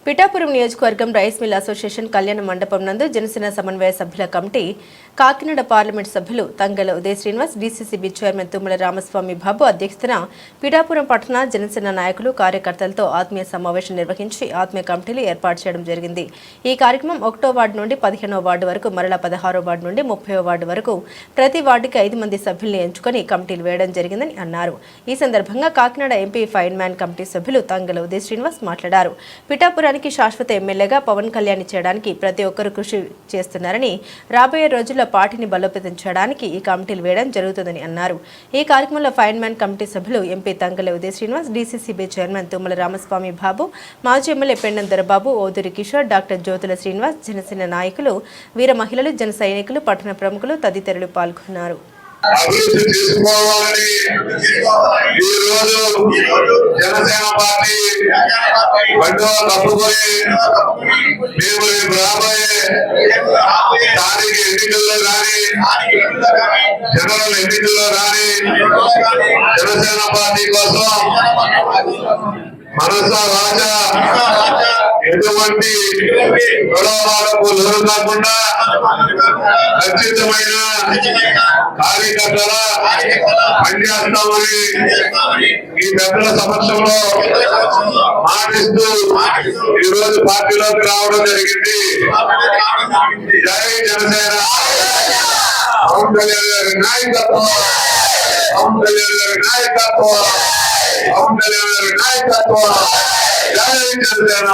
పిఠాపురం నియోజకవర్గం rice mill association కళ్యాణ మండపం నందు జనసేన సమన్వయ సభ్యుల కమిటీ, కాకినాడ పార్లమెంట్ సభ్యులు తంగల ఉదయ్ శ్రీనివాస్, డీసీసీబీ చైర్మన్ తుమ్మల రామస్వామి బాబు అధ్యక్షతన పిఠాపురం పట్టణ జనసేన నాయకులు కార్యకర్తలతో ఆత్మీయ సమావేశం నిర్వహించి ఆత్మీయ కమిటీలు ఏర్పాటు చేయడం జరిగింది. ఈ కార్యక్రమం 1వ వార్డు నుండి 15వ వార్డు వరకు, మరలా 16వ వార్డు నుండి 30వ వార్డు వరకు ప్రతి వార్డుకి 5 మంది సభ్యుల్ని ఎంచుకొని కమిటీలు వేయడం జరిగిందని అన్నారు. ఈ సందర్భంగా Kakinada MP fine man committee సభ్యులు తంగల ఉదయ్ శ్రీనివాస్ మాట్లాడారు. పిఠాపురానికి శాశ్వత ఎమ్మెల్యేగా పవన్ కళ్యాణ్ చేయడానికి ప్రతి ఒక్కరూ కృషి చేస్తున్నారని, రాబోయే రోజుల్లో పార్టీని బలోపేతం చేయడానికి ఈ కమిటీలు వేయడం జరుగుతుందని అన్నారు. ఈ కార్యక్రమంలో ఫైన్ మ్యాన్ కమిటీ సభ్యులు MP Tangala Uday Srinivas, DCCB chairman Tummala Ramaswamy Babu, మాజీ ఎమ్మెల్యే పెండం దొరబాబు, ఓదూరి కిషోర్, డాక్టర్ జ్యోతుల శ్రీనివాస్, జనసేన నాయకులు, వీర మహిళలు, జన సైనికులు, పట్టణ ప్రముఖులు తదితరులు పాల్గొన్నారు. అభివృద్ధి చేసుకోవాలని ఈరోజు జనసేన పార్టీ బండువా తప్పుకొని మేము రాబోయే స్థానిక ఎన్నికల్లో కానీ జనరల్ ఎన్నికల్లో కానీ జనసేన పార్టీ కోసం మనసా వాచ ఎటువంటి గొడవలకు లోను కాకుండా ఖచ్చితమైన కార్యకర్తల పనిచేస్తామని ఈ పెద్దల సమక్షంలో మాటిస్తూ ఈ రోజు పార్టీలోకి రావడం జరిగింది. జై జనసేన. పవన్ కళ్యాణ్ గారి నాయకత్వం, పవన్ కళ్యాణ్ గారి నాయకత్వం, పవన్ కళ్యాణ్ గారి నాయకత్వం. జై జనసేన.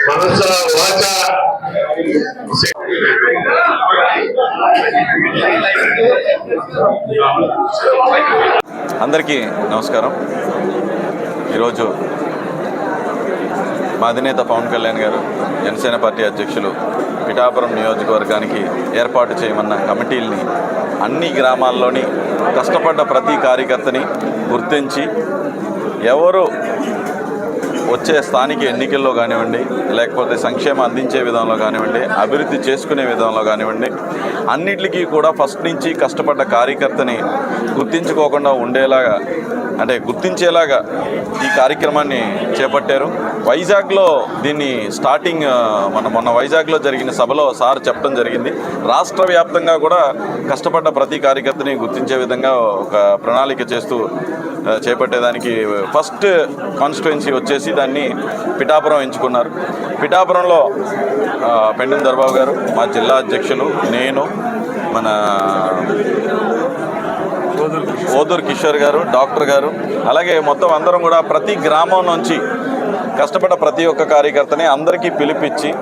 మనస వాచ అందరికీ నమస్కారం. ఈరోజు మా అధినేత పవన్ కళ్యాణ్ గారు, జనసేన పార్టీ అధ్యక్షులు పిఠాపురం నియోజకవర్గానికి ఏర్పాటు చేయమన్న కమిటీల్ని అన్ని గ్రామాల్లోని కష్టపడ్డ ప్రతి కార్యకర్తని గుర్తించి ఎవరు వచ్చే స్థానిక ఎన్నికల్లో కానివ్వండి, లేకపోతే సంక్షేమం అందించే విధంలో కానివ్వండి, అభివృద్ధి చేసుకునే విధంలో కానివ్వండి, అన్నిటికీ కూడా ఫస్ట్ నుంచి కష్టపడ్డ కార్యకర్తని గుర్తించుకోకుండా ఉండేలాగా, అంటే గుర్తించేలాగా ఈ కార్యక్రమాన్ని చేపట్టారు. వైజాగ్లో దీన్ని స్టార్టింగ్ మొన్న వైజాగ్లో జరిగిన సభలో సార్ చెప్పడం జరిగింది. రాష్ట్ర వ్యాప్తంగా కూడా కష్టపడ్డ ప్రతి కార్యకర్తని గుర్తించే విధంగా ఒక ప్రణాళిక చేస్తూ చేపట్టేదానికి ఫస్ట్ కాన్స్టిట్యుయెన్సీ వచ్చేసి దాన్ని పిఠాపురం ఎంచుకున్నారు. పిఠాపురంలో పెండం దొరబాబు గారు, మా జిల్లా అధ్యక్షులు, నేను, మన ఓదూరి కిషోర్ గారు, డాక్టర్ గారు, అలాగే మొత్తం అందరం కూడా ప్రతి గ్రామం నుంచి కష్టపడ్డ ప్రతి ఒక్క కార్యకర్తని అందరికీ పిలిపించి,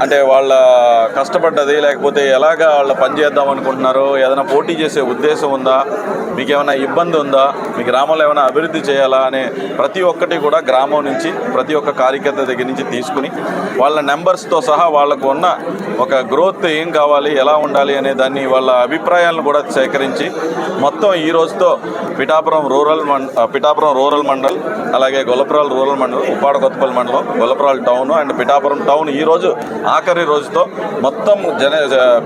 అంటే వాళ్ళ కష్టపడ్డది, లేకపోతే ఎలాగా వాళ్ళు పనిచేద్దాం అనుకుంటున్నారో, ఏదైనా పోటీ చేసే ఉద్దేశం ఉందా, మీకు ఏమైనా ఇబ్బంది ఉందా, మీ గ్రామంలో ఏమైనా అభివృద్ధి చేయాలా అనే ప్రతి ఒక్కటి కూడా గ్రామం నుంచి ప్రతి ఒక్క కార్యకర్త దగ్గర నుంచి తీసుకుని వాళ్ళ నెంబర్స్తో సహా వాళ్ళకు ఉన్న ఒక గ్రోత్ ఏం కావాలి, ఎలా ఉండాలి అనే దాన్ని వాళ్ళ అభిప్రాయాలను కూడా సేకరించి మొత్తం ఈ రోజుతో పిఠాపురం రూరల్ మండల్, అలాగే గొల్లపురాల్ రూరల్ మండలం, ఉప్పాడ కొత్తపల్లి మండలం, గొల్లపురాల్ టౌన్ అండ్ పిఠాపురం టౌన్ ఈ రోజు ఆఖరి రోజుతో మొత్తం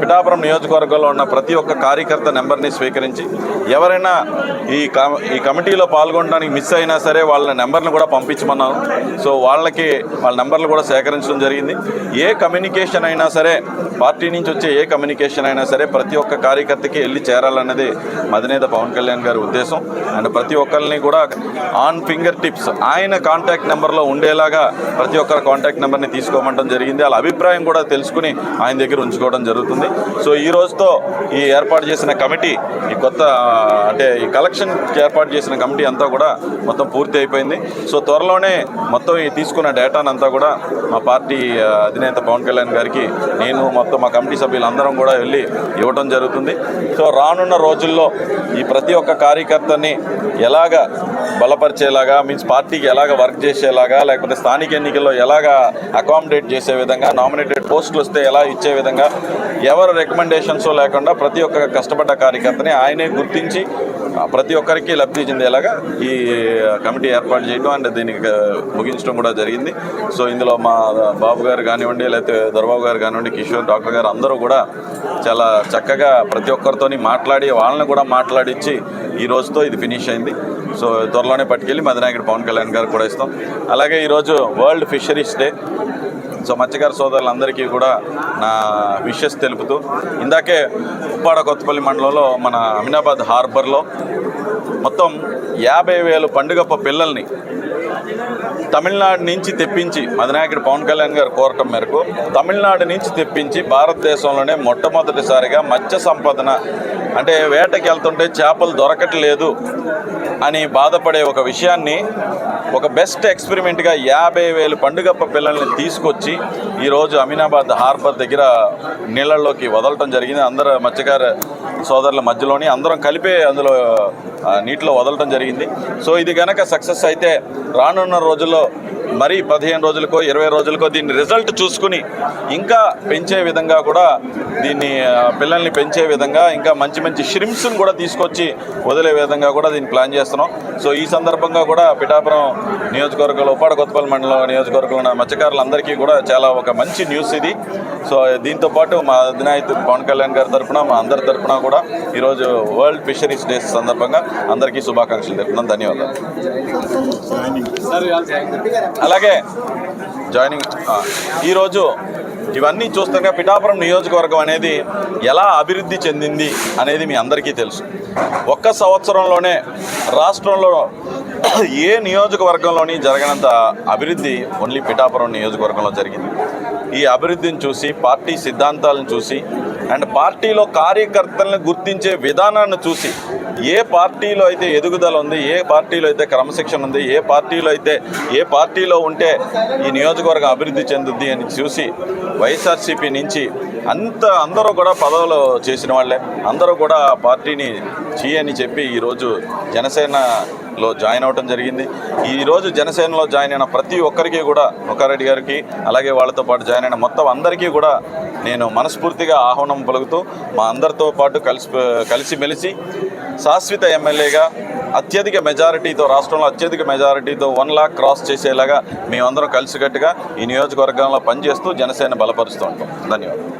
పిఠాపురం నియోజకవర్గంలో ఉన్న ప్రతి ఒక్క కార్యకర్త నెంబర్ని స్వీకరించి ఎవరైనా ఈ కమిటీలో పాల్గొనడానికి మిస్ అయినా సరే వాళ్ళ నెంబర్ని కూడా పంపించమన్నాను. సో వాళ్ళ నెంబర్లు కూడా సేకరించడం జరిగింది. ఏ కమ్యూనికేషన్ అయినా సరే, పార్టీ నుంచి వచ్చే ఏ కమ్యూనికేషన్ అయినా సరే ప్రతి ఒక్క కార్యకర్తకి వెళ్ళి చేరాలన్నది అధినేత పవన్ కళ్యాణ్ గారి ఉద్దేశం. అండ్ ప్రతి ఒక్కరిని కూడా ఆన్ ఫింగర్ టిప్స్ ఆయన కాంటాక్ట్ నెంబర్లో ఉండేలాగా ప్రతి ఒక్కరి కాంటాక్ట్ నెంబర్ని తీసుకోమంటం జరిగింది. వాళ్ళ అభిప్రాయం కూడా తెలుసుకుని ఆయన దగ్గర ఉంచుకోవడం జరుగుతుంది. సో ఈ రోజుతో ఈ ఏర్పాటు చేసిన కమిటీ, ఈ కొత్త అంటే ఈ కలెక్షన్ ఏర్పాటు చేసిన కమిటీ అంతా కూడా మొత్తం పూర్తి అయిపోయింది. సో త్వరలోనే మొత్తం ఈ తీసుకున్న డేటానంతా కూడా మా పార్టీ అధినేత పవన్ కళ్యాణ్ గారికి నేను మొత్తం మా కమిటీ సభ్యులందరం కూడా వెళ్ళి ఇవ్వడం జరుగుతుంది. సో రానున్న రోజుల్లో ఈ ప్రతి ఒక్క కార్యకర్తని ఎలాగా బలపరిచేలాగా మీన్స్ పార్టీకి ఎలాగ వర్క్ చేసేలాగా, లేకపోతే స్థానిక ఎన్నికల్లో ఎలాగ అకామిడేట్ చేసే విధంగా, నామినేటెడ్ పోస్టులు వస్తే ఎలా ఇచ్చే విధంగా, ఎవరు రికమెండేషన్స్ లేకుండా ప్రతి ఒక్క కష్టపడ్డ కార్యకర్తని ఆయనే గుర్తించి ప్రతి ఒక్కరికి లబ్ధి చెందేలాగా ఈ కమిటీ ఏర్పాటు చేయడం అండ్ దీనికి ముగించడం కూడా జరిగింది. సో ఇందులో మా బాబు గారు కానివ్వండి, లేకపోతే దొరబాబు గారు కానివ్వండి, కిషోర్ డాక్టర్ గారు అందరూ కూడా చాలా చక్కగా ప్రతి ఒక్కరితోని మాట్లాడి వాళ్ళని కూడా మాట్లాడించి ఈ రోజుతో ఇది ఫినిష్ అయింది. సో త్వరలోనే పట్టుకెళ్ళి మదనాయకుడు పవన్ కళ్యాణ్ గారు కూడా ఇస్తాం. అలాగే ఈరోజు వరల్డ్ ఫిషరీస్ డే. సో మత్స్యకార సోదరులందరికీ కూడా నా విషెస్ తెలుపుతూ, ఇందాకే ఉప్పాడ కొత్తపల్లి మండలంలో మన అమినాబాద్ హార్బర్లో మొత్తం 50,000 పండుగప్ప పిల్లల్ని తమిళనాడు నుంచి తెప్పించి, మదనాయకుడు పవన్ కళ్యాణ్ గారు కోరటం మేరకు తమిళనాడు నుంచి తెప్పించి భారతదేశంలోనే మొట్టమొదటిసారిగా మత్స్య సంపదన అంటే వేటకి వెళ్తుంటే చేపలు దొరకట్లేదు అని బాధపడే ఒక విషయాన్ని ఒక బెస్ట్ ఎక్స్పెరిమెంట్గా 50,000 పండుగప్ప పిల్లల్ని తీసుకొచ్చి ఈరోజు అమీనాబాద్ హార్బర్ దగ్గర నీళ్ళల్లోకి వదలటం జరిగింది. అందరూ మత్స్యకార సోదరుల మధ్యలోని అందరం కలిపే అందులో నీటిలో వదలటం జరిగింది. సో ఇది కనుక సక్సెస్ అయితే రానున్న రోజుల్లో మరీ 15 రోజులకో 20 రోజులకో దీన్ని రిజల్ట్ చూసుకుని ఇంకా పెంచే విధంగా కూడా దీన్ని పిల్లల్ని పెంచే విధంగా ఇంకా మంచి మంచి షిరింప్స్ని కూడా తీసుకొచ్చి వదిలే విధంగా కూడా దీన్ని ప్లాన్ చేస్తున్నాం. సో ఈ సందర్భంగా కూడా పిఠాపురం నియోజకవర్గంలో ఉప్పాడ కొత్తపల్లి మండలం నియోజకవర్గంలో ఉన్న మత్స్యకారులందరికీ కూడా చాలా ఒక మంచి న్యూస్ ఇది. సో దీంతోపాటు మా అధినాయకుడు పవన్ కళ్యాణ్ గారి తరఫున మా అందరి తరఫున కూడా ఈరోజు వరల్డ్ ఫిషరీస్ డేస్ సందర్భంగా అందరికీ శుభాకాంక్షలు తెలుపుతున్నాను. ధన్యవాదాలు. అలాగే జాయినింగ్ ఈరోజు ఇవన్నీ చూస్తుండగా పిఠాపురం నియోజకవర్గం అనేది ఎలా అభివృద్ధి చెందింది అనేది మీ అందరికీ తెలుసు. ఒక్క సంవత్సరంలోనే రాష్ట్రంలో ఏ నియోజకవర్గంలోని జరగనంత అభివృద్ధి ఓన్లీ పిఠాపురం నియోజకవర్గంలో జరిగింది. ఈ అభివృద్ధిని చూసి, పార్టీ సిద్ధాంతాలను చూసి అండ్ పార్టీలో కార్యకర్తలను గుర్తించే విధానాన్ని చూసి, ఏ పార్టీలో అయితే ఎదుగుదల ఉంది, ఏ పార్టీలో అయితే క్రమశిక్షణ ఉంది, ఏ పార్టీలో ఉంటే ఈ నియోజకవర్గం అభివృద్ధి చెందుద్ది అని చూసి వైఎస్ఆర్సీపీ నుంచి అందరూ కూడా పదవులు చేసిన వాళ్ళే, అందరూ కూడా పార్టీని చేయని చెప్పి ఈరోజు జనసేనలో జాయిన్ అవ్వటం జరిగింది. ఈరోజు జనసేనలో జాయిన్ అయిన ప్రతి ఒక్కరికి కూడా, నొక్కారెడ్డి గారికి అలాగే వాళ్ళతో పాటు జాయిన్ అయిన మొత్తం అందరికీ కూడా నేను మనస్ఫూర్తిగా ఆహ్వానం పలుకుతూ మా అందరితో పాటు కలిసిమెలిసి శాశ్వత ఎమ్మెల్యేగా అత్యధిక మెజారిటీతో, రాష్ట్రంలో అత్యధిక మెజారిటీతో 1 లాక్ క్రాస్ చేసేలాగా మేమందరం కలిసికట్టుగా ఈ నియోజకవర్గంలో పనిచేస్తూ జనసేన బలపరుస్తూ ఉంటాం. ధన్యవాదాలు.